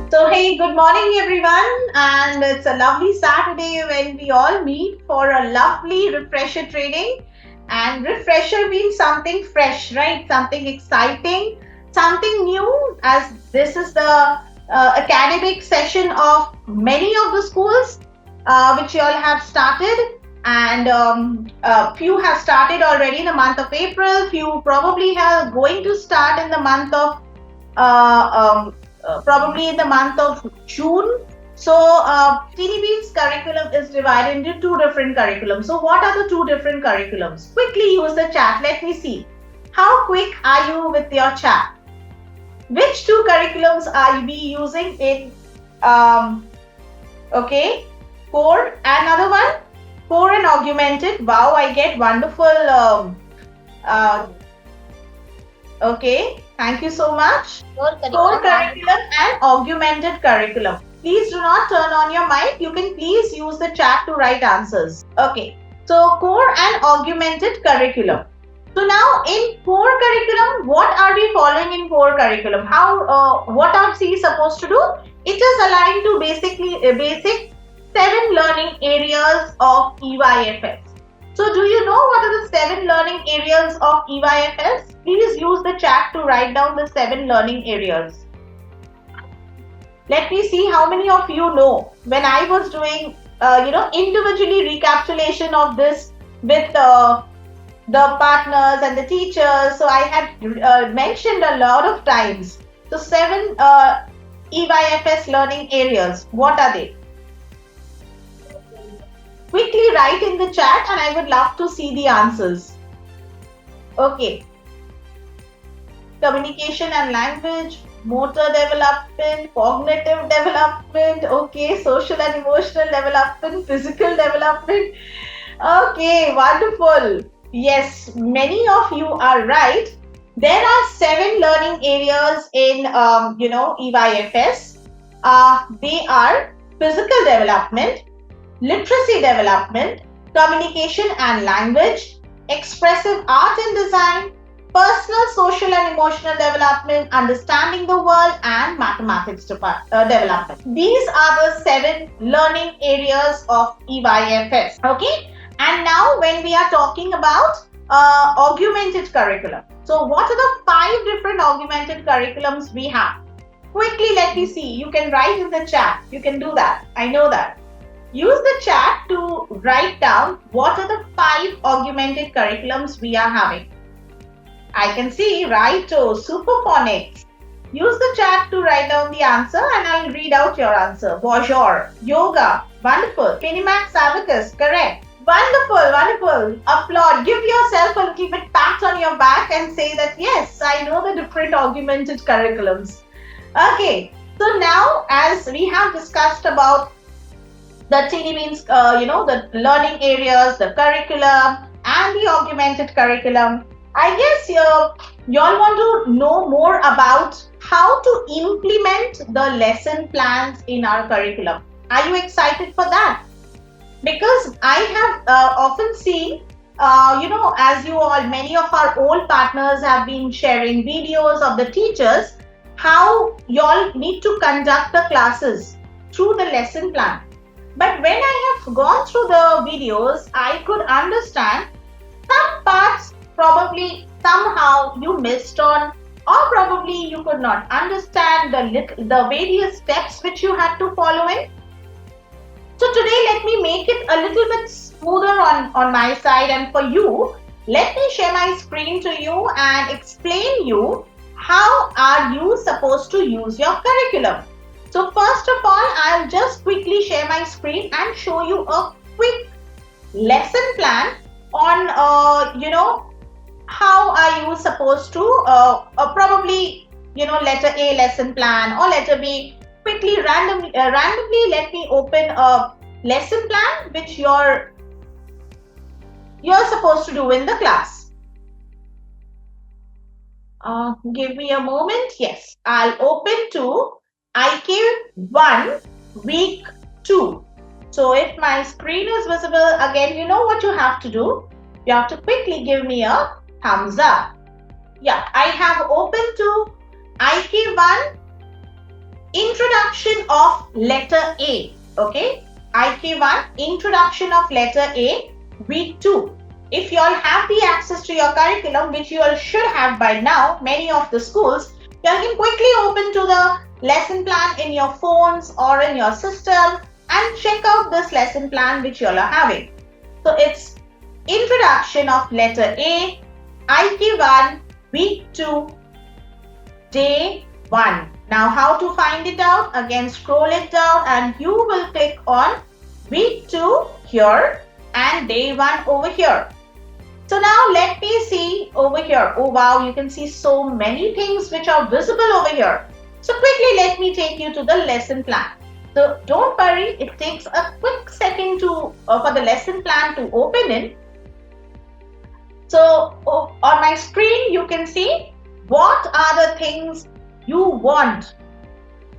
So, hey, good morning, everyone. And it's a lovely Saturday when we all meet for a lovely refresher training. And refresher means something fresh, right? Something exciting, something new, as this is the academic session of many of the schools which you all have started. And few have started already in the month of April, few probably have going to start in the month of probably in the month of June. So, TDB's curriculum is divided into two different curriculums. So, what are the two different curriculums? Quickly use the chat. Let me see. How quick are you with your chat? Which two curriculums are you be using in, okay, core? Another one? Core and augmented. Wow, I get wonderful, okay. Thank you so much. Core curriculum and augmented curriculum. Please do not turn on your mic. You can please use the chat to write answers. Okay. So core and augmented curriculum. So now in core curriculum, what are we following in core curriculum? What are we supposed to do? It is aligned to basic 7 learning areas of EYFS. So do you know what are the 7 learning areas of EYFS? Please use the chat to write down the 7 learning areas. Let me see how many of you know. When I was doing, individually recapitulation of this with the partners and the teachers, so I had mentioned a lot of times. So 7 EYFS learning areas. What are they? Quickly write in the chat and I would love to see the answers. Okay. Communication and language, motor development, cognitive development, okay, social and emotional development, physical development. Okay, wonderful. Yes, many of you are right. There are 7 learning areas in, EYFS. They are physical development, literacy development, communication and language, expressive art and design, personal, social and emotional development, understanding the world, and mathematics development. These are the 7 learning areas of EYFS. Okay, and now when we are talking about augmented curriculum. So what are the 5 different augmented curriculums we have? Quickly let me see. You can write in the chat. You can do that. I know that. Use the chat to write down what are the 5 augmented curriculums we are having. I can see Righto, Superphonics. Use the chat to write down the answer and I'll read out your answer. Bonjour, Yoga, wonderful. Minimax Abacus, correct. Wonderful, wonderful. Applaud. Give yourself a little bit pat on your back and say that yes, I know the different augmented curriculums. Okay, so now as we have discussed about the TDB's, the learning areas, the curriculum, and the augmented curriculum. I guess you all want to know more about how to implement the lesson plans in our curriculum. Are you excited for that? Because I have often seen, as you all, many of our old partners have been sharing videos of the teachers, how you all need to conduct the classes through the lesson plan. But when I have gone through the videos, I could understand some parts probably somehow you missed on, or probably you could not understand the various steps which you had to follow in. So today let me make it a little bit smoother on my side, and for you, let me share my screen to you and explain you how are you supposed to use your curriculum. So first of all, I'll just quickly share my screen and show you a quick lesson plan on, how are you supposed to, probably, letter A lesson plan or letter B. Quickly, randomly, let me open a lesson plan which you're supposed to do in the class. Give me a moment. Yes, I'll open to IK1 week 2. So if my screen is visible, again, you know what you have to do. You have to quickly give me a thumbs up. Yeah, I have opened to IK1 Introduction of letter A. Okay, IK1 Introduction of letter A, week 2. If you all have the access to your curriculum, which you all should have by now, many of the schools, you all can quickly open to the lesson plan in your phones or in your system and check out this lesson plan which you all are having. So it's Introduction of letter A, IK1, week 2, day 1. Now how to find it out? Again, scroll it down and you will click on week 2 here and day 1 over here. So now let me see over here. Oh wow, you can see so many things which are visible over here. So quickly let me take you to the lesson plan. So don't worry, it takes a quick second to for the lesson plan to open in. So on my screen you can see what are the things you want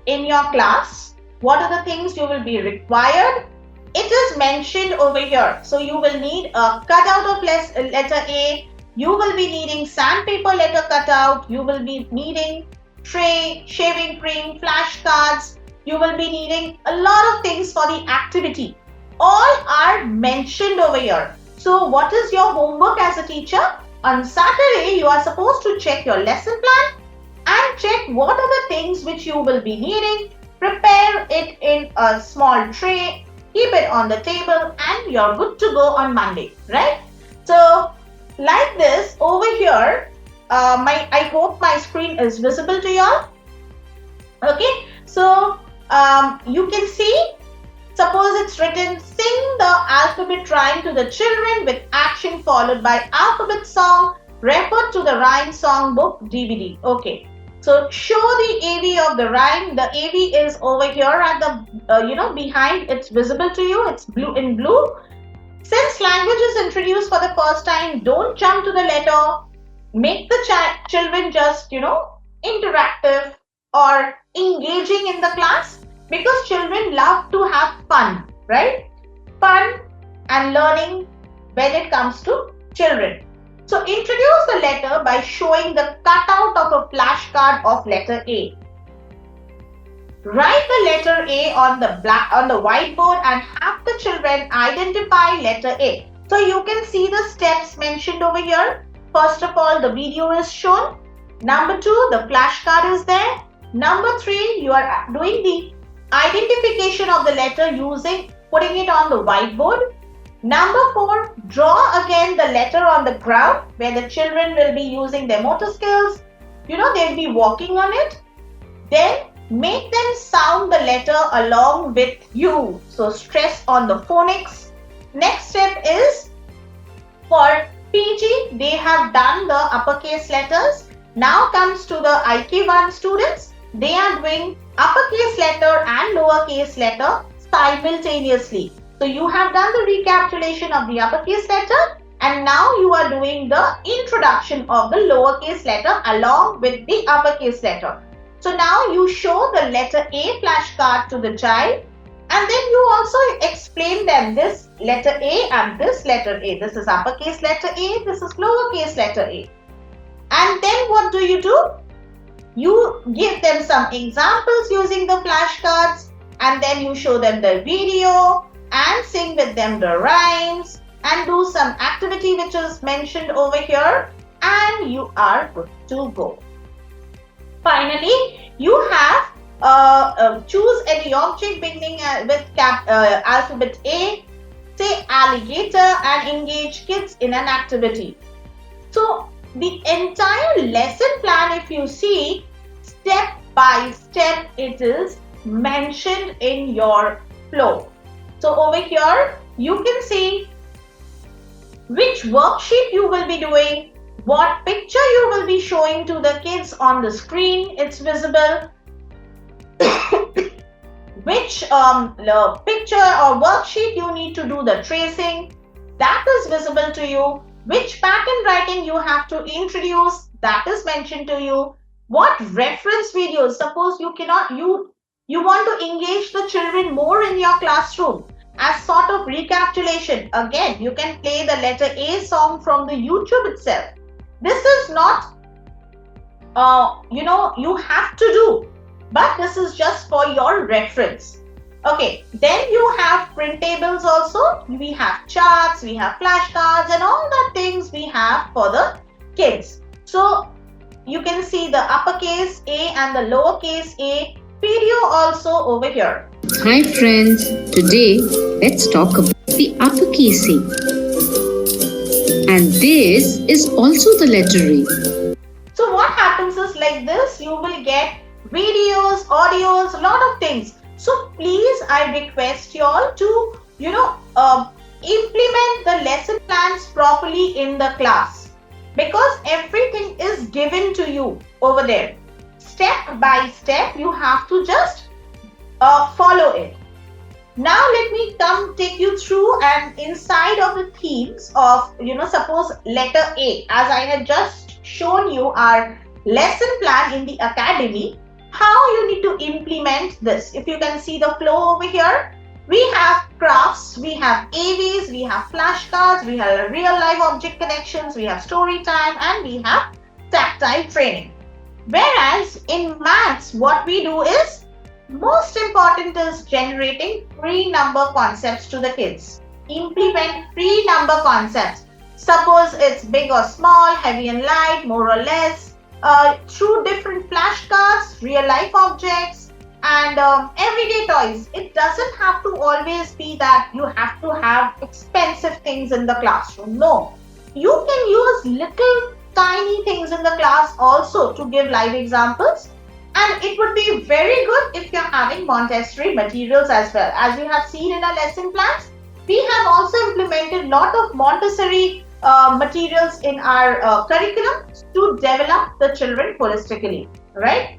in your class, what are the things you will be required. It is mentioned over here. So you will need a cutout of letter A, you will be needing sandpaper letter cutout, you will be needing tray, shaving cream, flashcards, you will be needing a lot of things for the activity. All are mentioned over here. So what is your homework as a teacher? On Saturday, you are supposed to check your lesson plan and check what are the things which you will be needing. Prepare it in a small tray, keep it on the table, and you're good to go on Monday, right? So like this over here, I hope my screen is visible to you all. Okay, so you can see, suppose it's written, sing the alphabet rhyme to the children with action followed by alphabet song, refer to the rhyme song book DVD. Okay, so show the AV of the rhyme. The AV is over here at the, behind. It's visible to you. It's blue in blue. Since language is introduced for the first time, don't jump to the letter. Make the children just, interactive or engaging in the class, because children love to have fun, right? Fun and learning when it comes to children. So introduce the letter by showing the cutout of a flashcard of letter A. Write the letter A on the whiteboard and have the children identify letter A. So you can see the steps mentioned over here. First of all, the video is shown. Number 2, the flashcard is there. Number 3, you are doing the identification of the letter putting it on the whiteboard. Number 4, draw again the letter on the ground where the children will be using their motor skills. They'll be walking on it. Then make them sound the letter along with you. So stress on the phonics. Next step is for PG, they have done the uppercase letters. Now comes to the IK1 students. They are doing uppercase letter and lowercase letter simultaneously. So you have done the recapitulation of the uppercase letter and now you are doing the introduction of the lowercase letter along with the uppercase letter. So now you show the letter A flashcard to the child and then you also explain them this letter A and this letter A. This is uppercase letter A, this is lowercase letter A. And then what do? You give them some examples using the flashcards and then you show them the video and sing with them the rhymes and do some activity which is mentioned over here and you are good to go. Finally, you have choose any object beginning with alphabet A, say alligator, and engage kids in an activity. So the entire lesson plan, if you see, step by step, it is mentioned in your flow. So over here, you can see which worksheet you will be doing, what picture you will be showing to the kids on the screen, it's visible. Which picture or worksheet you need to do the tracing, that is visible to you. Which pattern writing you have to introduce, that is mentioned to you. What reference videos, suppose you want to engage the children more in your classroom. as sort of recapitulation. Again, you can play the letter A song from the YouTube itself. This is not, you have to do, but this is just for your reference. Okay, then you have printables also. We have charts, we have flashcards, and all the things we have for the kids. So you can see the uppercase A and the lowercase a video also over here. Hi friends, today let's talk about the uppercase A. And this is also the letter A. So what happens is like this, you will get videos, audios, a lot of things. So please, I request you all to, implement the lesson plans properly in the class, because everything is given to you over there. Step by step, you have to just follow it. Now let me take you through and inside of the themes of, suppose letter A, as I had just shown you our lesson plan in the academy, how you need to implement this. If you can see the flow over here, we have crafts, we have AVs, we have flashcards, we have real life object connections, we have story time, and we have tactile training. Whereas in maths, what we do is, most important is generating free number concepts to the kids. Implement free number concepts. Suppose it's big or small, heavy and light, more or less, through different flashcards, real life objects, and everyday toys. It doesn't have to always be that you have to have expensive things in the classroom. No, you can use little tiny things in the class also to give live examples. And it would be very good if you're having Montessori materials as well. As you have seen in our lesson plans, we have also implemented a lot of Montessori materials in our curriculum to develop the children holistically, right?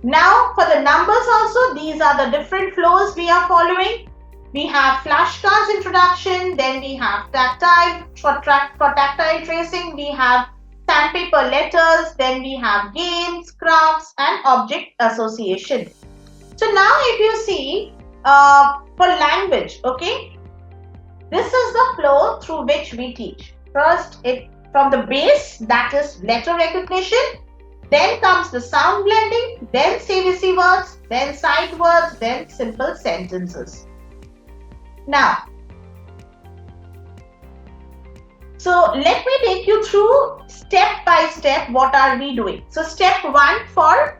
Now for the numbers also, these are the different flows we are following. We have flashcards introduction, then we have tactile, for tactile tracing, we have sandpaper letters, then we have games, crafts, and object association. So now if you see for language, okay, this is the flow through which we teach. First, from the base, that is letter recognition, then comes the sound blending, then CVC words, then sight words, then simple sentences. Now, so let me take you through step by step what are we doing. So step 1 for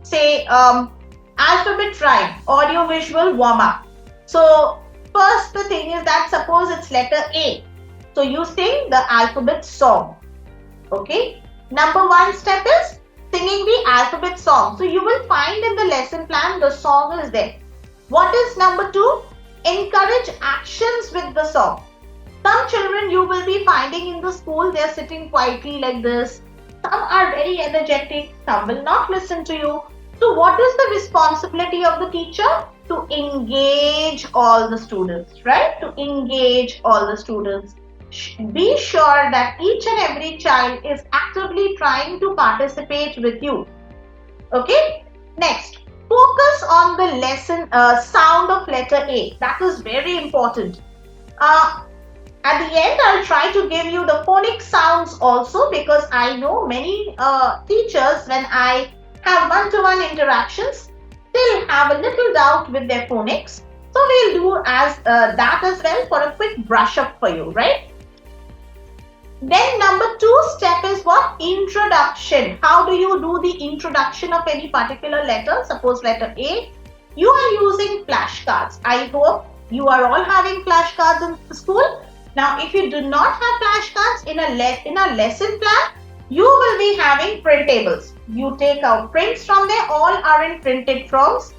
say alphabet rhyme, audio visual warm up. So first the thing is that suppose it's letter A. So you sing the alphabet song. Okay. Number 1 step is singing the alphabet song. So you will find in the lesson plan the song is there. What is number 2? Encourage actions with the song. Some children you will be finding in the school, they are sitting quietly like this. Some are very energetic, some will not listen to you. So what is the responsibility of the teacher? To engage all the students, right? To engage all the students. Be sure that each and every child is actively trying to participate with you. Okay? Next, focus on the lesson sound of letter A. That is very important. At the end, I'll try to give you the phonic sounds also, because I know many teachers, when I have one-to-one interactions, still have a little doubt with their phonics. So we'll do as that as well for a quick brush up for you, right? Then number 2 step is what? Introduction. How do you do the introduction of any particular letter? Suppose letter A. You are using flashcards. I hope you are all having flashcards in the school. Now, if you do not have flashcards in a lesson plan, you will be having printables. You take out prints from there, all are in printed forms.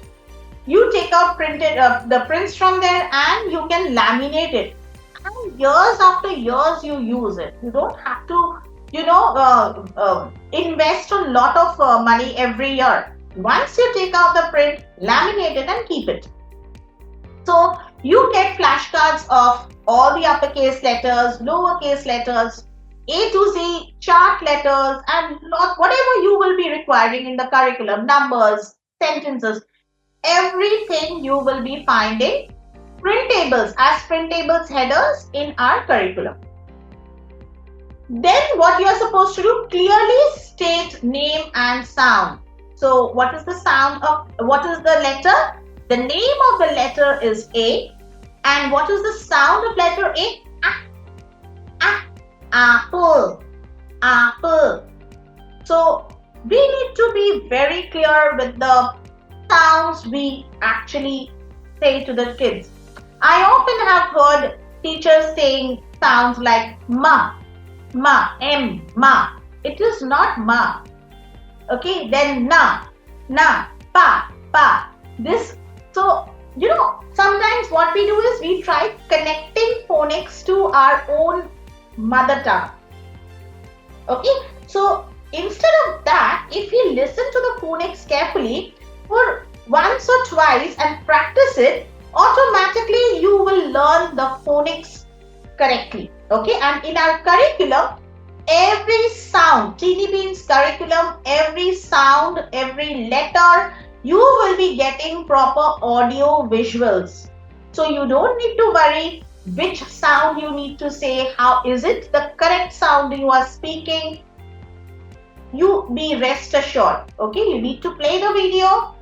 You take out the prints from there and you can laminate it. And years after years you use it. You don't have to, invest a lot of money every year. Once you take out the print, laminate it and keep it. So you get flashcards of all the uppercase letters, lowercase letters, A to Z, chart letters, and whatever you will be requiring in the curriculum, numbers, sentences. everything you will be finding printables as printables headers in our curriculum. Then what you are supposed to do, clearly state name and sound. So what is the letter? The name of the letter is A. And what is the sound of letter A? Apple. Apple. So we need to be very clear with the sounds we actually say to the kids. I often have heard teachers saying sounds like ma, ma. It is not ma. Okay, then na, pa. This, so, sometimes what we do is we try connecting phonics to our own mother tongue. Okay, so instead of that, if you listen to the phonics carefully for once or twice and practice it, automatically you will learn the phonics correctly. Okay, and in our curriculum, every sound, Teeny Beans curriculum, every sound, every letter, you will be getting proper audio visuals. So you don't need to worry which sound you need to say, how is it the correct sound you are speaking. You be rest assured. Okay, you need to play the video,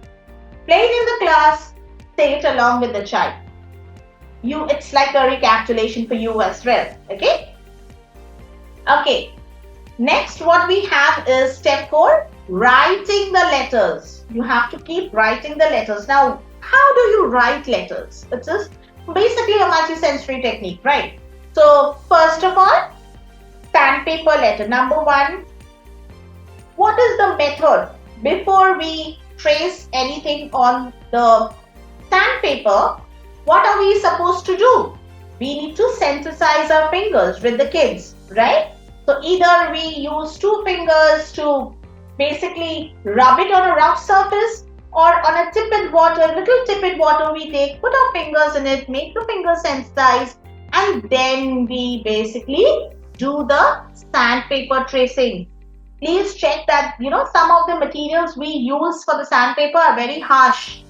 play it in the class, say it along with the child. It's like a recapitulation for you as well. Okay. Next, what we have is step 4, writing the letters. You have to keep writing the letters. Now, how do you write letters? It's just basically a multisensory technique, right? So, first of all, sandpaper letter. Number 1, what is the method? Before we trace anything on the sandpaper, what are we supposed to do? We need to sensitize our fingers with the kids, right? So either we use 2 fingers to basically rub it on a rough surface, or on a tepid water, little tepid water we take, put our fingers in it, make the fingers sensitized, and then we basically do the sandpaper tracing. Please check that, some of the materials we use for the sandpaper are very harsh.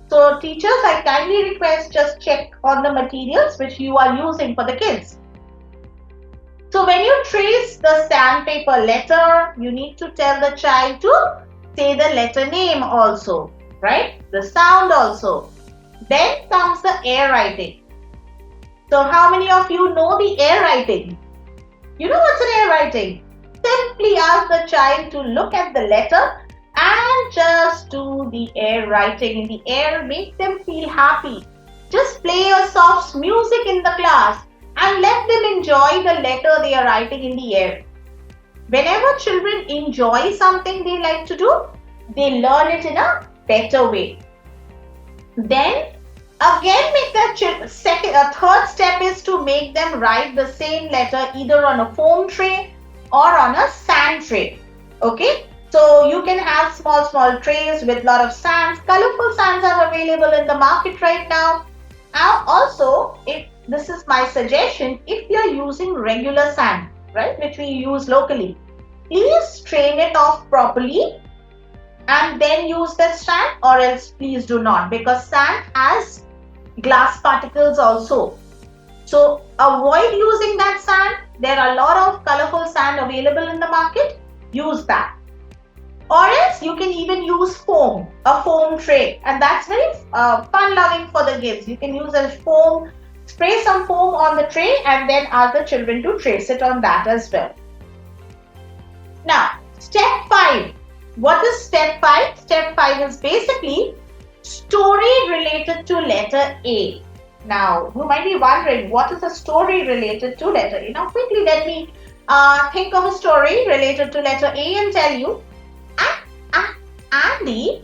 So teachers, I kindly request just check on the materials which you are using for the kids. So when you trace the sandpaper letter, you need to tell the child to say the letter name also, right? The sound also. Then comes the air writing. So how many of you know the air writing? You know what's an air writing? Simply ask the child to look at the letter and just do the air writing in the air. Make them feel happy. Just play a soft music in the class and let them enjoy the letter they are writing in the air. Whenever children enjoy something they like to do, they learn it in a better way. Then again, third step is to make them write the same letter either on a foam tray or on a sand tray. Okay, so you can have small trays with lot of sands. Colorful sands are available in the market right now. Also, if this is my suggestion, if you are using regular sand, right, which we use locally, please strain it off properly and then use that sand, or else please do not, because sand has glass particles also. So avoid using that sand. There are a lot of colorful sand available in the market. Use that. Or else you can even use foam, a foam tray, and that's very fun-loving for the kids. You can use a foam, spray some foam on the tray and then ask the children to trace it on that as well. Now, step 5. What is step 5? Step 5 is basically story related to letter A. Now, you might be wondering, what is a story related to letter A? Now, quickly let me think of a story related to letter A and tell you. Andy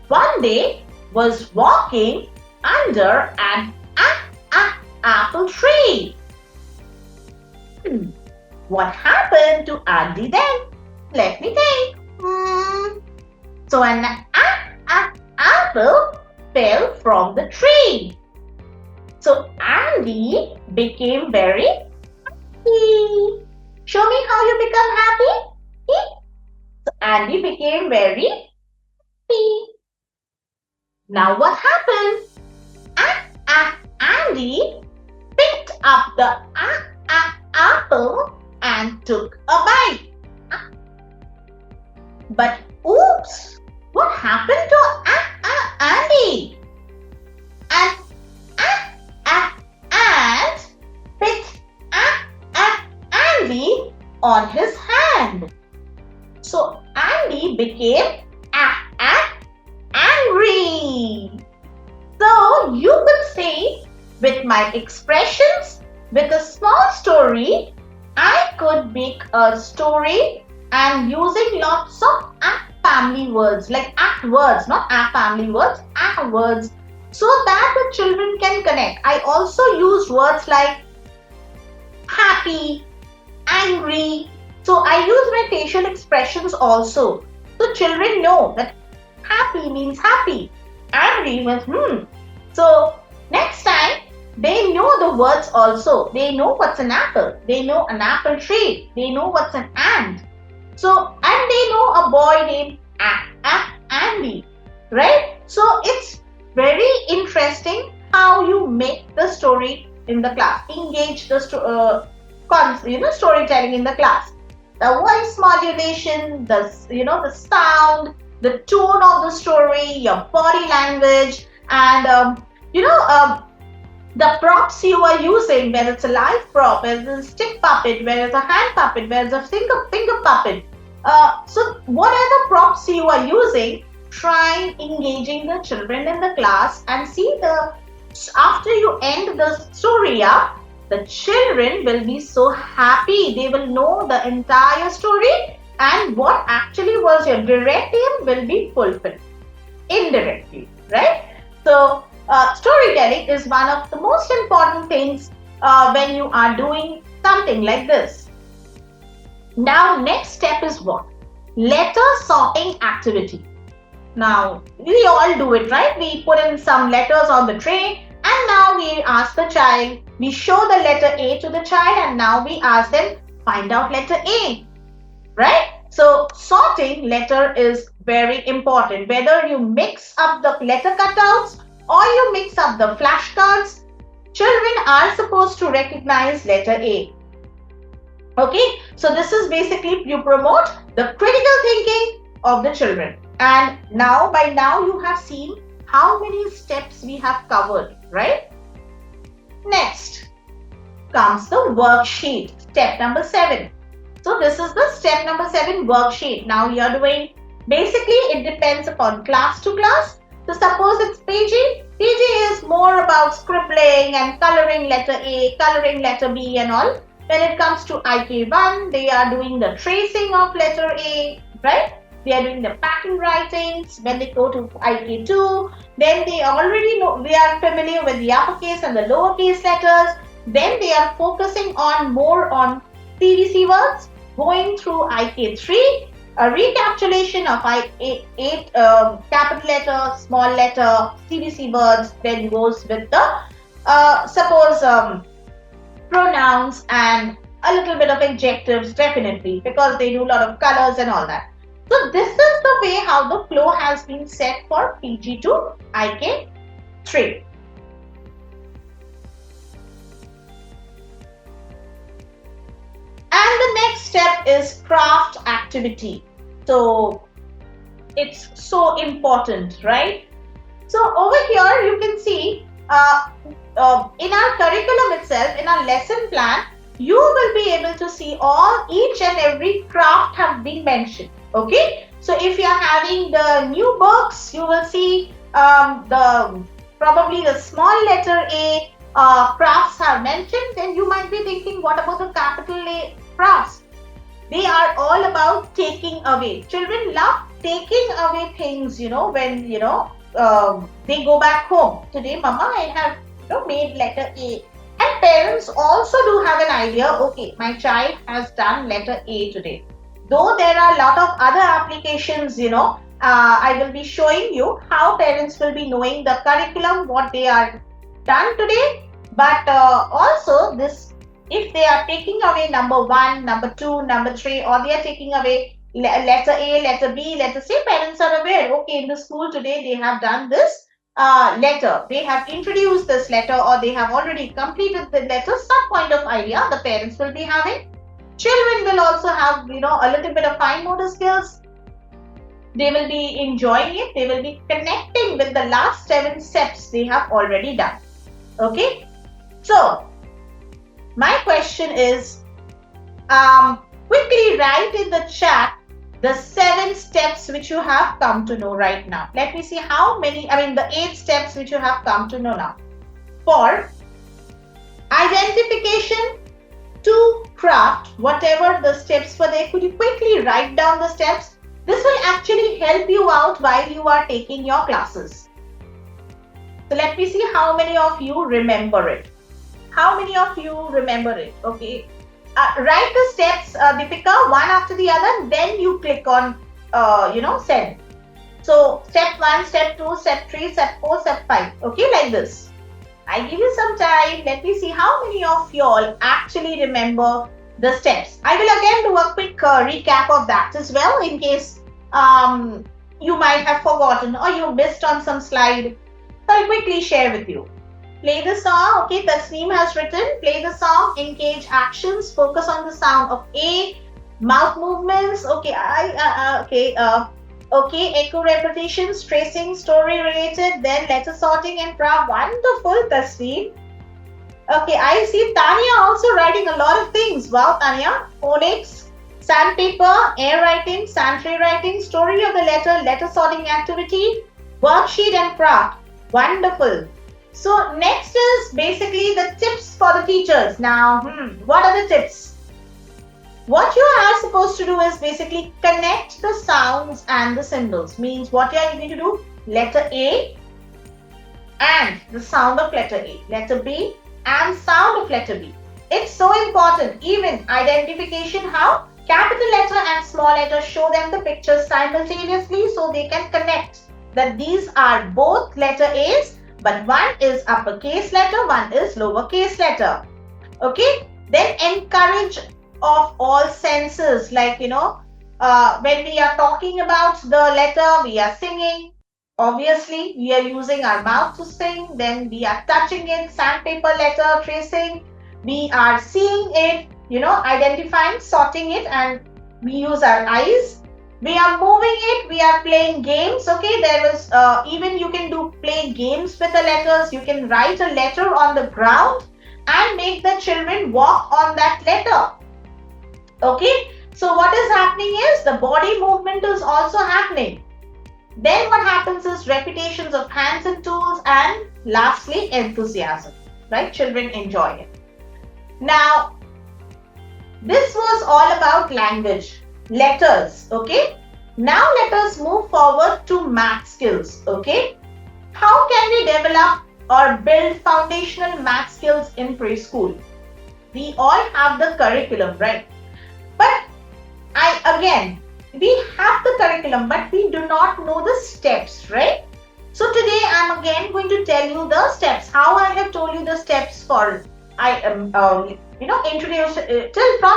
one day was walking under an apple tree. What happened to Andy then? Let me think. So an apple fell from the tree. So Andy became very happy. Show me how you become happy. So Andy became very happy. Now what happened? Andy picked up the apple and took a bite. But oops, what happened to Andy? And bit Andy on his hand. So Andy became angry. So you could say, with my expressions, with a small story, I could make a story and using lots of family words, like words, not family words, words, so that the children can connect. I also used words like happy, angry. So I use my facial expressions also. So children know that happy means happy, angry means So next time they know the words also. They know what's an apple. They know an apple tree. They know what's an ant. So, and they know a boy named Andy, right? So it's very interesting how you make the story in the class, engage the storytelling in the class. The voice modulation, the sound, the tone of the story, your body language, and the props you are using, whether it's a live prop, whether it's a stick puppet, whether it's a hand puppet, whether it's a finger puppet. So whatever props you are using, try engaging the children in the class and see after you end the story up, the children will be so happy. They will know the entire story and what actually was your direct aim will be fulfilled indirectly, right? So storytelling is one of the most important things when you are doing something like this. Now, next step is what? Letter sorting activity. Now, we all do it, right? We put in some letters on the tray and now we ask the child, we show the letter A to the child and now we ask them, find out letter A, right? So, sorting letter is very important. Whether you mix up the letter cutouts or you mix up the flashcards, children are supposed to recognize letter A. Okay, so this is basically you promote the critical thinking of the children. And by now you have seen how many steps we have covered, right? Next comes the worksheet, step number 7. So this is the step number 7 worksheet. Now you are doing, basically it depends upon class to class. So suppose it's PG. PG is more about scribbling and coloring letter A, coloring letter B and all. When it comes to IK1, they are doing the tracing of letter A, right? They are doing the pattern writings. When they go to IK2, then they already know, they are familiar with the uppercase and the lowercase letters. Then they are focusing more on CVC words, going through IK3, a recapitulation of 8 capital letter, small letter, CVC words, then goes with the pronouns and a little bit of adjectives, definitely, because they do a lot of colors and all that. So this is the way how the flow has been set for PG to IK3. And the next step is craft activity. So it's so important, right? So over here you can see in our curriculum itself, in our lesson plan, you will be able to see each and every craft have been mentioned. Okay, so if you are having the new books, you will see probably the small letter A crafts are mentioned. Then you might be thinking, what about the capital A crafts? They are all about taking away. Children love taking away things, when they go back home. Today, Mama, I have made letter A. And parents also do have an idea, okay, my child has done letter A today. Though there are a lot of other applications, I will be showing you how parents will be knowing the curriculum, what they are done today. But also this, if they are taking away number 1, number 2, number 3, or they are taking away letter A, letter B, letter C, parents are aware, okay, in the school today they have done this. letter, they have introduced this letter or they have already completed the letter, some point of idea the parents will be having. Children will also have, a little bit of fine motor skills. They will be enjoying it. They will be connecting with the last 7 steps they have already done. Okay. So, my question is, quickly write in the chat the 7 steps which you have come to know right now. Let me see how many, the 8 steps which you have come to know now. For identification to craft, whatever the steps were there, could you quickly write down the steps? This will actually help you out while you are taking your classes. So let me see how many of you remember it. How many of you remember it? Okay. Write the steps, Deepika, one after the other, then you click on, send. So, step 1, step 2, step 3, step 4, step 5. Okay, like this. I give you some time. Let me see how many of you all actually remember the steps. I will again do a quick recap of that as well in case you might have forgotten or you missed on some slide. So, I'll quickly share with you. Play the song. Okay, Tasneem has written. Play the song. Engage actions. Focus on the sound of A. Mouth movements. Okay, okay. Echo repetitions. Tracing. Story related. Then letter sorting and craft. Wonderful, Tasneem. Okay, I see Tanya also writing a lot of things. Wow, Tanya. Phonics. Sandpaper. Air writing. Sandtray writing. Story of the letter. Letter sorting activity. Worksheet and craft. Wonderful. So next is basically the tips for the teachers. Now, what are the tips? What you are supposed to do is basically connect the sounds and the symbols. Means what you are going to do? Letter A and the sound of letter A. Letter B and sound of letter B. It's so important. Even identification, how? Capital letter and small letter, show them the pictures simultaneously so they can connect that these are both letter A's. But one is uppercase letter, one is lowercase letter. Okay. Then encourage of all senses. Like, when we are talking about the letter, we are singing. Obviously, we are using our mouth to sing. Then we are touching it, sandpaper letter, tracing. We are seeing it, identifying, sorting it, and we use our eyes. We are moving it, we are playing games, okay? There is, even you can play games with the letters. You can write a letter on the ground and make the children walk on that letter. Okay? So what is happening is the body movement is also happening. Then what happens is repetitions of hands and tools, and lastly, enthusiasm, right? Children enjoy it. Now, this was all about language. Letters, okay? Now let us move forward to math skills, okay? How can we develop or build foundational math skills in preschool? We all have the curriculum, right? But we have the curriculum, but we do not know the steps, right? So today I'm again going to tell you the steps. How I have told you the steps for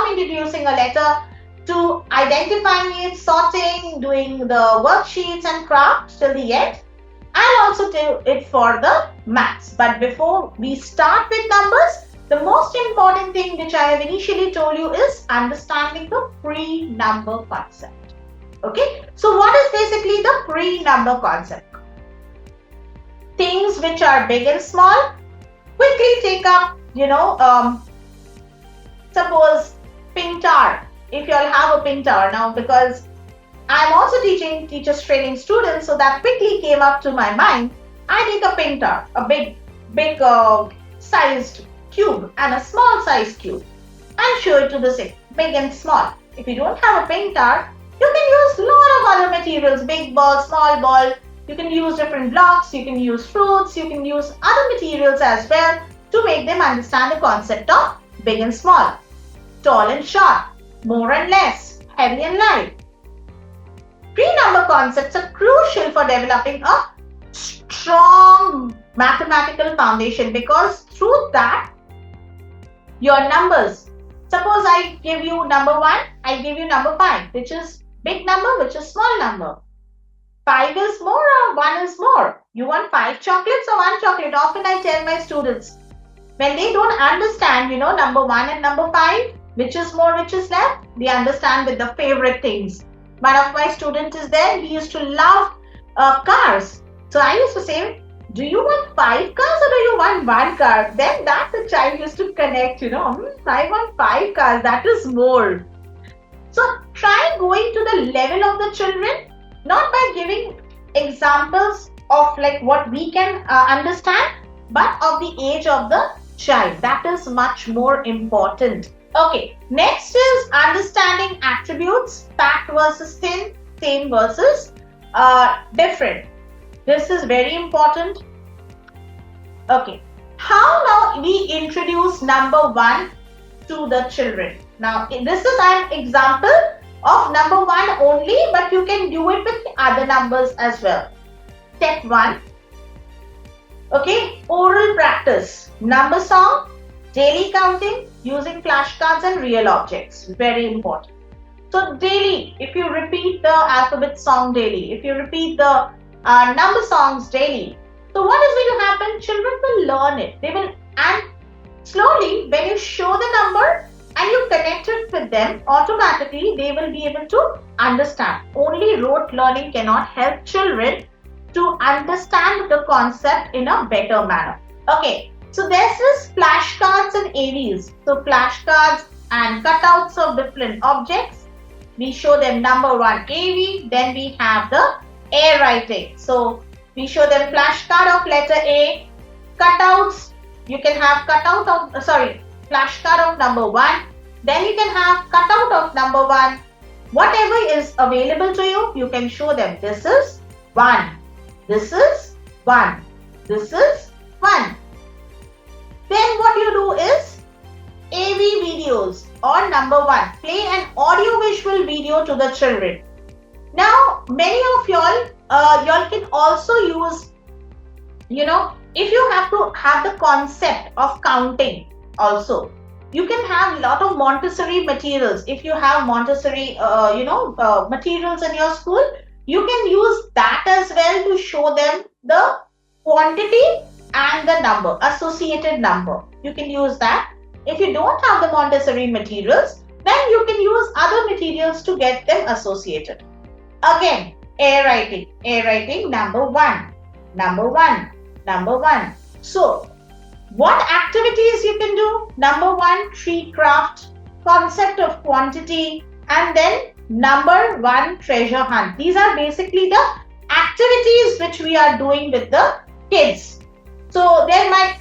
introducing a letter, to identifying it, sorting, doing the worksheets and crafts till the end. I'll also do it for the maths. But before we start with numbers, the most important thing which I have initially told you is understanding the pre-number concept. Okay, so what is basically the pre-number concept? Things which are big and small, quickly take up, suppose pintar. If you all have a pintar now, because I'm also teaching teachers training students, so that quickly came up to my mind. I take a pintar, a big sized cube and a small sized cube, and show it to the sick, big and small. If you don't have a pintar, you can use a lot of other materials, big ball, small ball. You can use different blocks, you can use fruits, you can use other materials as well to make them understand the concept of big and small, tall and short, more and less, heavy and light. Pre-number concepts are crucial for developing a strong mathematical foundation, because through that, your numbers, suppose I give you number 1, I give you number 5, which is big number, which is small number. 5 is more or 1 is more? You want 5 chocolates or 1 chocolate? Often I tell my students, when they don't understand, number 1 and number 5, which is more, which is less, they understand with the favorite things. One of my students is there, he used to love cars. So I used to say, do you want 5 cars or do you want 1 car? Then that the child used to connect, I want 5 cars, that is more. So try going to the level of the children, not by giving examples of like what we can understand, but of the age of the child. That is much more important. Okay, next is understanding attributes, packed versus thin, same versus different. This is very important. Okay, how now we introduce number 1 to the children. Now, this is an example of number 1 only, but you can do it with other numbers as well. Step 1. Okay, oral practice. Number song, daily counting, using flashcards and real objects. Very important. So daily, if you repeat the alphabet song daily, if you repeat the number songs daily, so what is going to happen? Children will learn it. They will, and slowly, when you show the number and you connect it with them, automatically they will be able to understand. Only rote learning cannot help children to understand the concept in a better manner. Okay, so this is flashcards and AVs. So flashcards and cutouts of different objects. We show them number 1 AV, then we have the air writing. So we show them flashcard of letter A, cutouts. You can have flashcard of number 1. Then you can have cutout of number 1. Whatever is available to you, you can show them. This is 1. This is 1. This is 1. Then what you do is AV videos or number 1. Play an audio-visual video to the children. Now, many of y'all can also use, if you have to have the concept of counting also, you can have a lot of Montessori materials. If you have Montessori, materials in your school, you can use that as well to show them the quantity and the number, associated number. You can use that. If you don't have the Montessori materials, then you can use other materials to get them associated. Again, air writing number 1, number 1, number 1. So, what activities you can do? Number 1, tree craft, concept of quantity, and then number 1, treasure hunt. These are basically the activities which we are doing with the kids. So,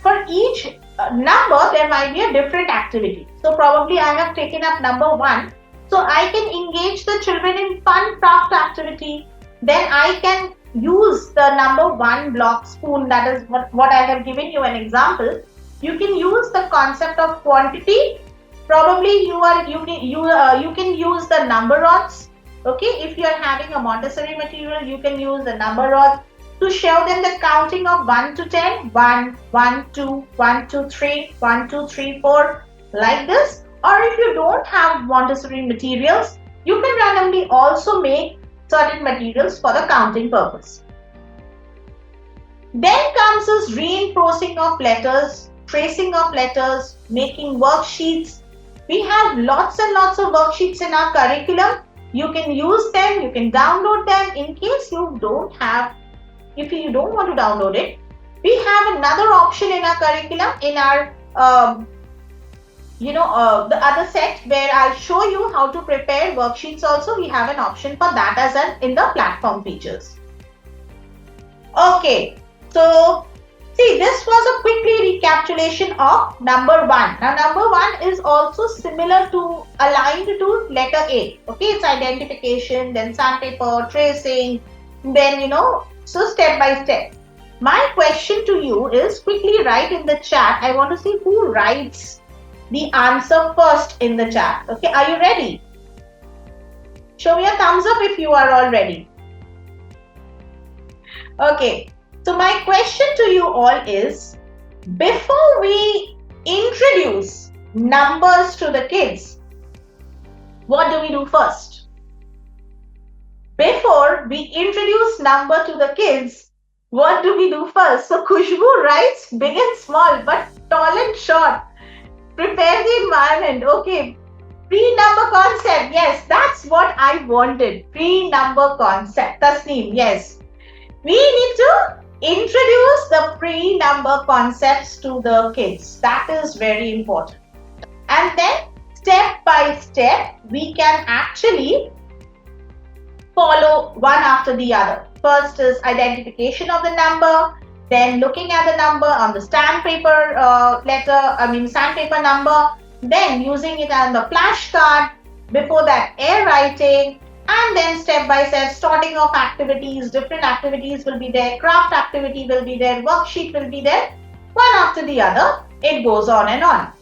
for each number, there might be a different activity. So, probably I have taken up number 1. So, I can engage the children in fun craft activity. Then I can use the number 1 block spoon. That is what I have given you an example. You can use the concept of quantity. Probably you can use the number rods. Okay, if you are having a Montessori material, you can use the number rods to show them the counting of 1 to 10. 1, 1, 2, 1, 2, 3, 1, 2, 3, 4, like this. Or if you don't have Montessori materials, you can randomly also make certain materials for the counting purpose. Then comes this reinforcing of letters, tracing of letters, making worksheets. We have lots and lots of worksheets in our curriculum. You can use them, you can download them. In case you don't have, if you don't want to download it, we have another option in our curriculum, in our the other set where I'll show you how to prepare worksheets also. We have an option for that as in the platform features. Okay, so see, this was a quickly recapitulation of number 1. Now number 1 is also similar to, aligned to letter A. Okay, it's identification, then sandpaper, tracing, then so step by step. My question to you is, quickly write in the chat. I want to see who writes the answer first in the chat. Okay, are you ready? Show me a thumbs up if you are all ready. Okay, so my question to you all is, before we introduce numbers to the kids, what do we do first? Before we introduce number to the kids, What do we do first? So Khushbu writes big and small, but tall and short. Prepare the environment. Okay. Pre-number concept. Yes, that's what I wanted. Pre-number concept. Tasneem, yes. We need to introduce the pre-number concepts to the kids. That is very important. And then step by step, we can actually follow one after the other. First is identification of the number, then looking at the number on the sandpaper sandpaper number, then using it on the flashcard, before that air writing, and then step by step starting of activities. Different activities will be there, craft activity will be there, worksheet will be there, one after the other. It goes on and on.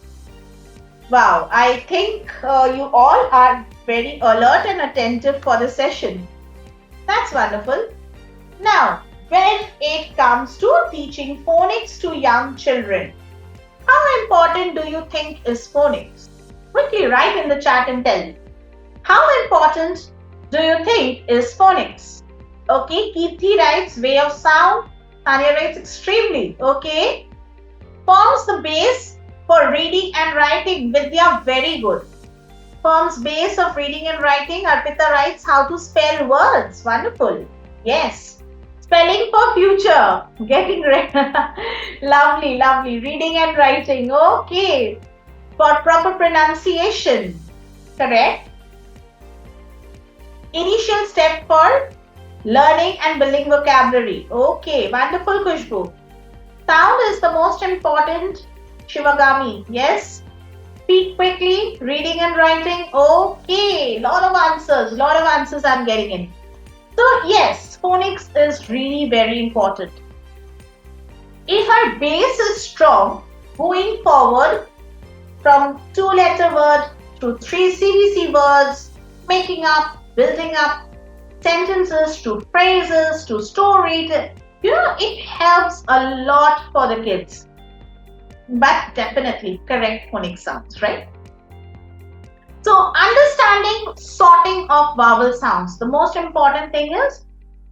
Wow, I think you all are very alert and attentive for the session. That's wonderful. Now, when it comes to teaching phonics to young children, how important do you think is phonics? Quickly write in the chat and tell me. How important do you think is phonics? Okay, Kirti writes way of sound. Tanya writes extremely. Okay. Forms the base for reading and writing. Vidya, very good. Forms base of reading and writing. Arpita writes how to spell words. Wonderful. Yes. Spelling for future. Getting ready. Lovely, lovely. Reading and writing. Okay. For proper pronunciation. Correct. Initial step for learning and building vocabulary. Okay. Wonderful, Khushbu. Sound is the most important. Shivagami. Yes. Speak quickly. Reading and writing. Okay. Lot of answers I'm getting in. So yes, phonics is really very important. If our base is strong, going forward from 2-letter word to 3 CVC words, making up, building up sentences to phrases to stories, it helps a lot for the kids. But definitely correct phonics sounds, right? So understanding sorting of vowel sounds. The most important thing is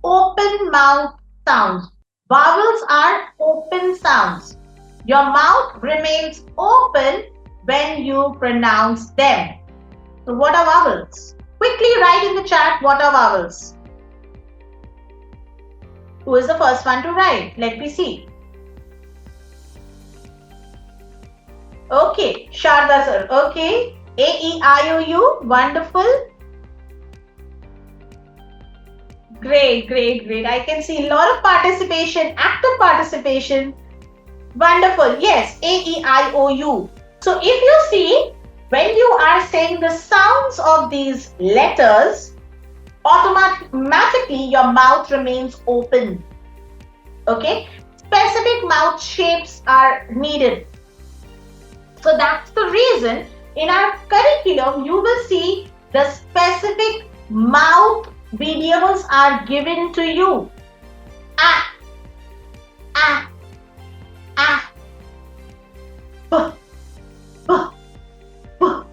open mouth sounds. Vowels are open sounds. Your mouth remains open when you pronounce them. So what are vowels? Quickly write in the chat what are vowels. Who is the first one to write? Let me see. Okay, Sharda sir. Okay. A-E-I-O-U. Wonderful. Great. I can see a lot of participation, active participation. Wonderful. Yes, A-E-I-O-U. So if you see, when you are saying the sounds of these letters, automatically your mouth remains open. Okay? Specific mouth shapes are needed. So that's the reason in our curriculum you will see the specific mouth videos are given to you. Ah, ah, ah, buh, buh, buh.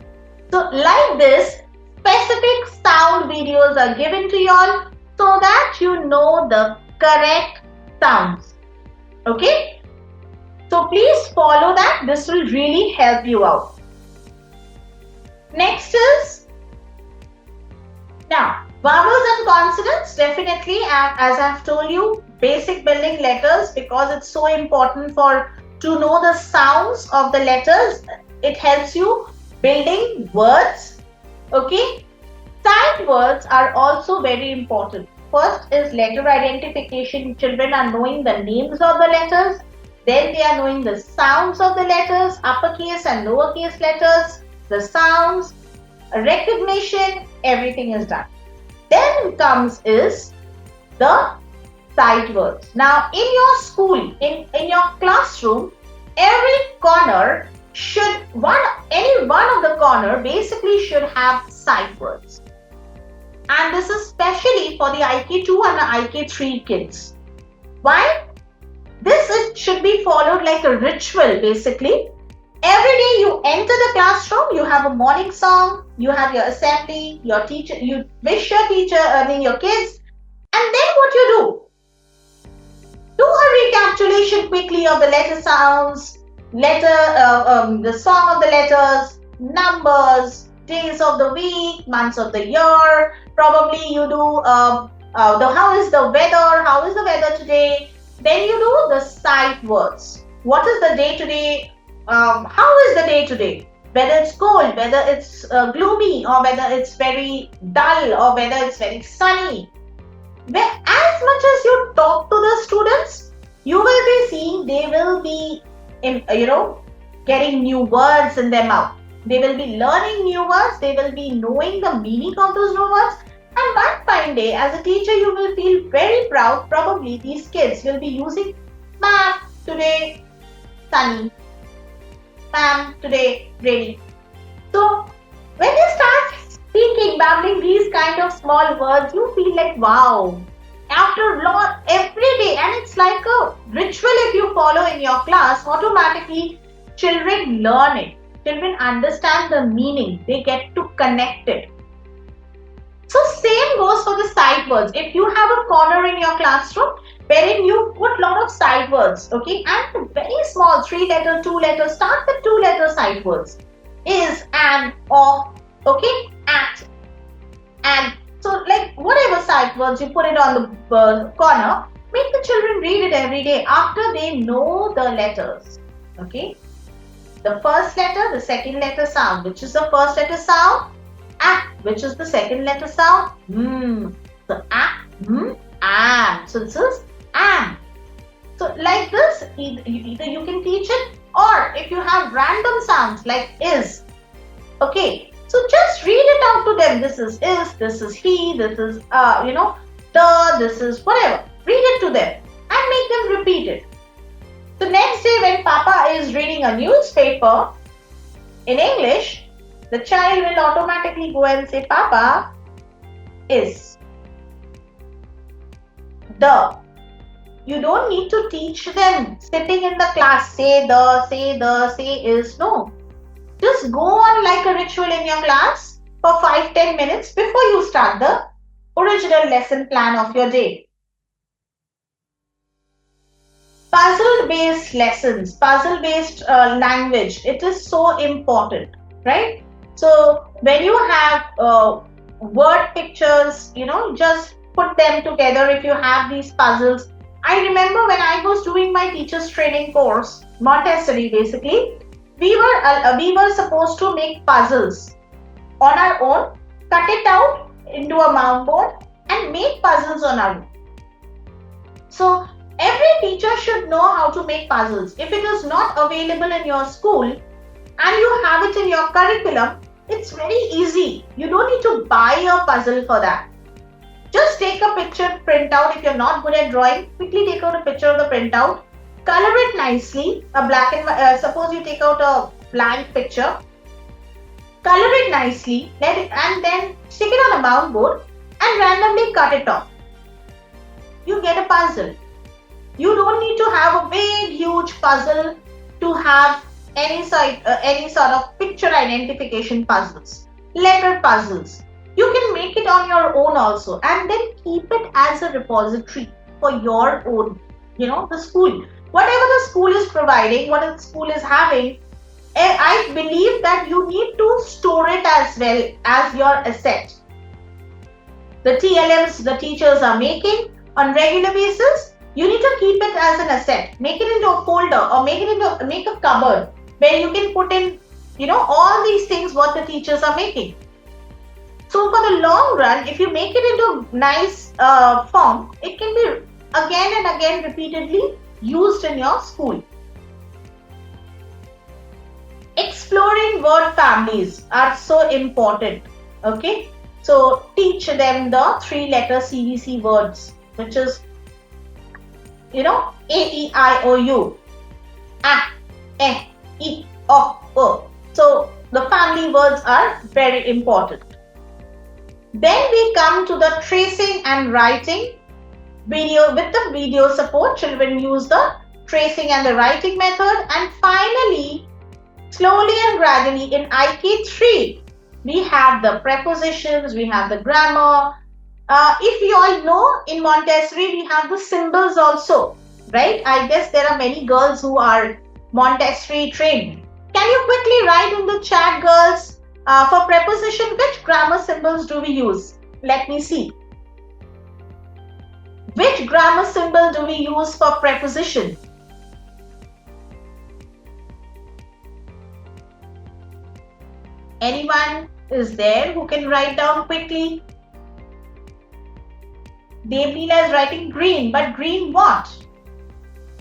So like this, specific sound videos are given to you all so that you know the correct sounds. Okay? So please follow that. This will really help you out. Next is, now, vowels and consonants, definitely, as I've told you, basic building letters, because it's so important to know the sounds of the letters. It helps you building words. Okay? Sight words are also very important. First is letter identification. Children are knowing the names of the letters. Then they are knowing the sounds of the letters, uppercase and lowercase letters, the sounds, recognition, everything is done. Then comes is the sight words. Now in your school, in your classroom, every corner any one of the corner basically should have sight words. And this is especially for the IK2 and the IK3 kids. Why? This should be followed like a ritual basically. Every day you enter the classroom, you have a morning song, you have your assembly, your teacher, you wish your kids, and then what you do? Do a recapitulation quickly of the letter sounds, the song of the letters, numbers, days of the week, months of the year. Probably you do the how is the weather? How is the weather today? Then you do the sight words. What is the day today? How is the day today? Whether it's cold, whether it's gloomy, or whether it's very dull, or whether it's very sunny. Where as much as you talk to the students, you will be seeing they will be getting new words in their mouth. They will be learning new words, they will be knowing the meaning of those new words. And one fine day, as a teacher, you will feel very proud. Probably these kids will be using, ma'am, today sunny, ma'am, today rainy. So when you start speaking, babbling these kind of small words, you feel like wow. After lot every day, and it's like a ritual if you follow in your class, automatically children learn it. Children understand the meaning, they get to connect it. So same goes for the sight words. If you have a corner in your classroom wherein you put lot of sight words, okay, and very small 3-letter, 2-letter, start with 2-letter sight words. Is, and, of, okay, at, and. So like whatever sight words you put it on the corner, make the children read it every day after they know the letters, okay. The first letter, the second letter sound. Which is the first letter sound? A. Which is the second letter sound? So a, am. So this is am. So like this, either you can teach it, or if you have random sounds like is, okay. So just read it out to them. This is, this is he, this is this is whatever. Read it to them and make them repeat it. So next day when Papa is reading a newspaper in English, the child will automatically go and say, Papa is. The. You don't need to teach them sitting in the class, say is. No. Just go on like a ritual in your class for 5-10 minutes before you start the original lesson plan of your day. Puzzle-based lessons, puzzle-based language, it is so important, right? So when you have word pictures, just put them together if you have these puzzles. I remember when I was doing my teacher's training course, Montessori basically, we were supposed to make puzzles on our own, cut it out into a mound board and make puzzles on our own. So every teacher should know how to make puzzles. If it is not available in your school and you have it in your curriculum, it's very easy. You don't need to buy a puzzle for that. Just take a picture, print out. If you're not good at drawing, quickly take out a picture of the printout. Color it nicely. A black and suppose you take out a blank picture. Color it nicely, and then stick it on a mound board and randomly cut it off. You get a puzzle. You don't need to have a big, huge puzzle to have any sort of picture identification puzzles, letter puzzles. You can make it on your own also, and then keep it as a repository for your own, the school. Whatever the school is providing, whatever the school is having, I believe that you need to store it as well as your asset. The TLMs the teachers are making on regular basis, you need to keep it as an asset. Make it into a folder or make a cupboard where you can put in, all these things what the teachers are making. So for the long run, if you make it into nice form, it can be again and again repeatedly used in your school. Exploring word families are so important. Okay, so teach them the 3-letter CVC words, which is A, E, I, O, U, A, E, I, O. So the family words are very important. Then we come to the tracing and writing. With the video support, children use the tracing and the writing method. And finally, slowly and gradually in IK3, we have the prepositions, we have the grammar. If you all know, in Montessori, we have the symbols also. right? I guess there are many girls who are Montessori trained. Can you quickly write in the chat, girls, for preposition, which grammar symbols do we use? Let me see. Which grammar symbol do we use for preposition? Anyone is there who can write down quickly? Devleela is writing green, but green what?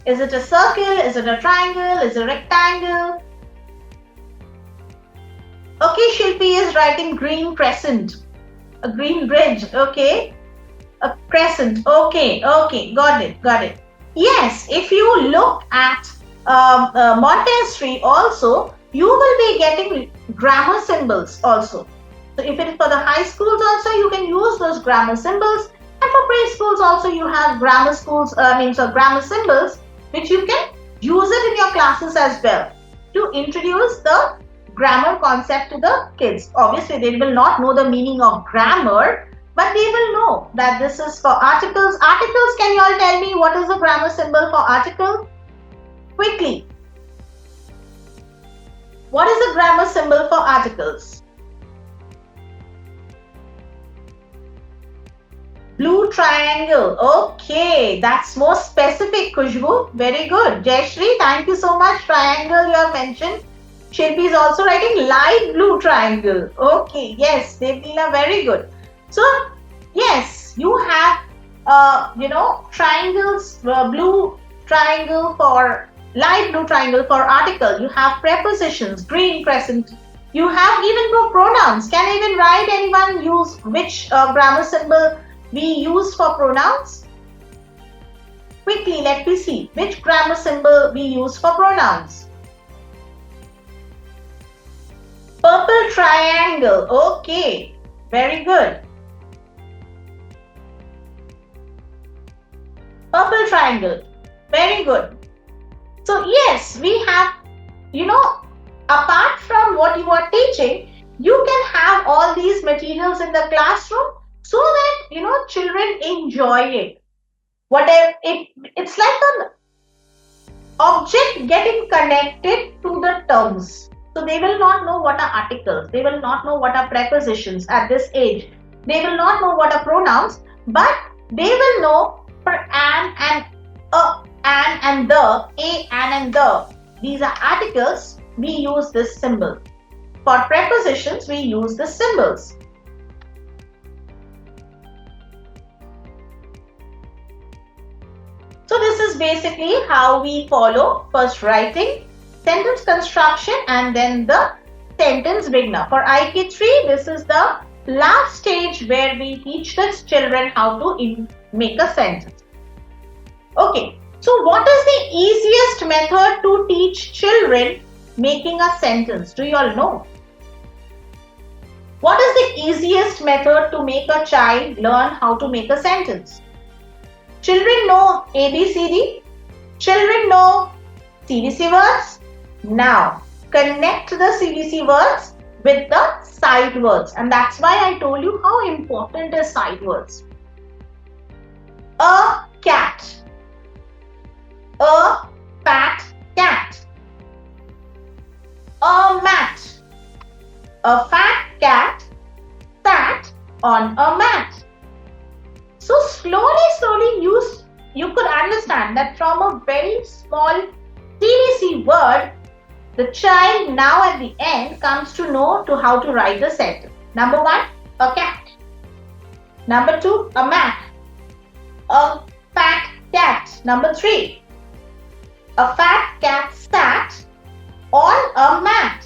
Is it a circle? Is it a triangle? Is it a rectangle? Okay, Shilpi is writing green crescent. A green bridge, okay. A crescent, okay, got it. Yes, if you look at Montessori also, you will be getting grammar symbols also. So if it is for the high schools also, you can use those grammar symbols. And for preschools also, you have grammar symbols, which you can use it in your classes as well to introduce the grammar concept to the kids. Obviously, they will not know the meaning of grammar, but they will know that this is for articles. Articles, can you all tell me what is the grammar symbol for article? Quickly. What is the grammar symbol for articles? Blue triangle. Okay, that's more specific, Khushbu. Very good. Jayashri, thank you so much. Triangle you have mentioned. Shilpi is also writing light blue triangle. Okay, yes, Devleela, very good. So, yes, you have, triangles, blue triangle for light blue triangle for article. You have prepositions, green crescent. You have even for pronouns. Can I even write anyone use which grammar symbol we use for pronouns? Quickly, let me see. Which grammar symbol we use for pronouns? Purple triangle. Okay, very good. Purple triangle. Very good. So yes, we have, apart from what you are teaching, you can have all these materials in the classroom so that, children enjoy it. Whatever it's like an object getting connected to the terms. So they will not know what are articles. They will not know what are prepositions at this age. They will not know what are pronouns, but they will know for an and a, an and the, a, an and the. These are articles. We use this symbol. For prepositions, we use the symbols. So this is basically how we follow first writing, sentence construction, and then the sentence beginner. For IK3, this is the last stage where we teach the children how to make a sentence. Okay, so what is the easiest method to teach children making a sentence? Do you all know? What is the easiest method to make a child learn how to make a sentence? Children know ABCD. Children know CVC words. Now, connect the CVC words with the sight words. And that's why I told you how important is sight words. A cat. A fat cat. A mat. A fat cat sat on a mat. So slowly you could understand that from a very small CVC word, the child now at the end comes to know how to write the sentence. Number 1, a cat. Number 2, a mat. A fat cat. Number 3, a fat cat sat on a mat.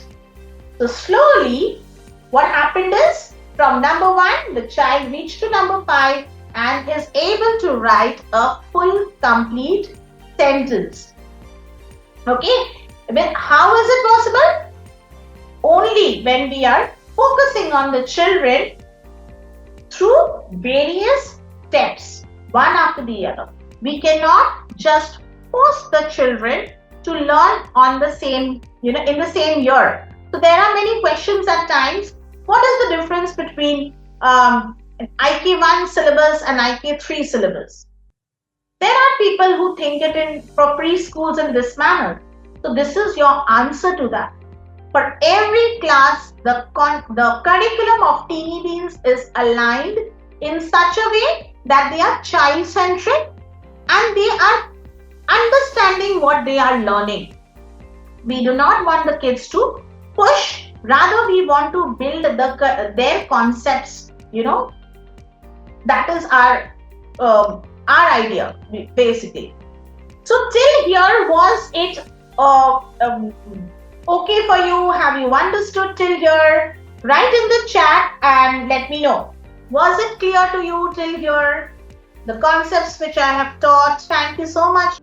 So slowly, what happened is, from number 1, the child reached to number 5 and is able to write a full, complete sentence. Okay? But how is it possible? Only when we are focusing on the children through various steps, one after the other. We cannot just force the children to learn on the same, in the same year. So there are many questions at times. What is the difference between IK1 syllabus and IK3 syllabus? There are people who think it in for preschools in this manner. So this is your answer to that. For every class, the curriculum of Teeny Beans is aligned in such a way that they are child-centric and they are understanding what they are learning. We do not want the kids to push, rather we want to build their concepts, that is our idea basically. So till here, was it okay for you? Have you understood till here? Write in the chat and let me know. Was it clear to you till here? The concepts which I have taught. Thank you so much.